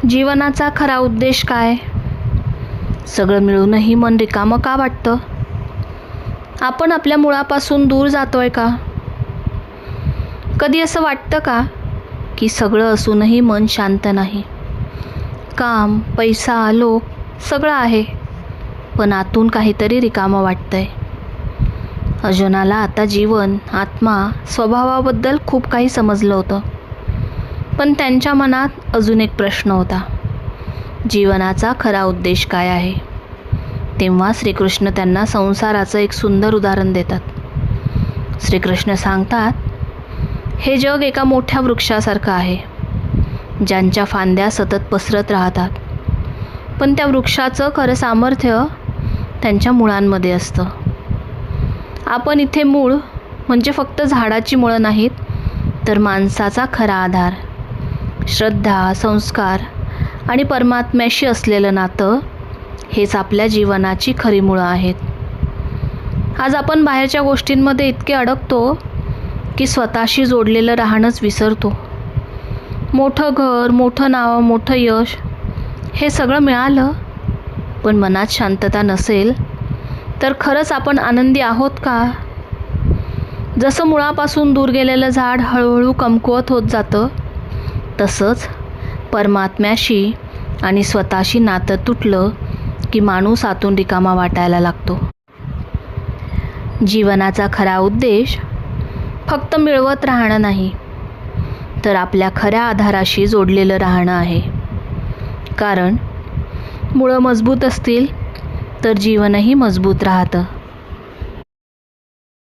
जीवनाचा खरा उद्देश काय? सगळं मिळूनही मन रिकामं का वाटतं? आपण आपल्या मुळापासून दूर जातोय का? कधी असं वाटतं का की सगळं असूनही मन शांत नाही? काम, पैसा, लोक सगळं आहे, पण आतून काहीतरी रिकामं वाटतंय. अर्जुनाला आता जीवन, आत्मा, स्वभावाबद्दल खूप काही समजलं होतं, पण त्यांच्या मनात अजून एक प्रश्न होता. जीवनाचा खरा उद्देश काय आहे? तेव्हा श्रीकृष्ण त्यांना संसाराचं एक सुंदर उदाहरण देतात. श्रीकृष्ण सांगतात, हे जग एका मोठ्या वृक्षासारखं आहे, ज्यांच्या फांद्या सतत पसरत राहतात, पण त्या वृक्षाचं खरं सामर्थ्य त्यांच्या मुळांमध्ये असतं. आपण इथे मूळ म्हणजे फक्त झाडाची मुळं नाहीत, तर माणसाचा खरा आधार, श्रद्धा, संस्कार आणि परमात्म्याशी असलेलं नातं हेच आपल्या जीवनाची खरी मुळं आहेत. आज आपण बाहेरच्या गोष्टींमध्ये इतके अडकतो की स्वतःशी जोडलेलं राहणंच विसरतो. मोठं घर, मोठं नाव, मोठं यश हे सगळं मिळालं, पण मनात शांतता नसेल तर खरंच आपण आनंदी आहोत का? जसं मुळापासून दूर गेलेलं झाड हळूहळू कमकुवत होत जातं, तसंच परमात्म्याशी आणि स्वतःशी नातं तुटलं की माणूस आतून रिकामा वाटायला लागतो. जीवनाचा खरा उद्देश फक्त मिळवत राहणं नाही, तर आपल्या खऱ्या आधाराशी जोडलेलं राहणं आहे. कारण मुळं मजबूत असतील तर जीवनही मजबूत राहतं.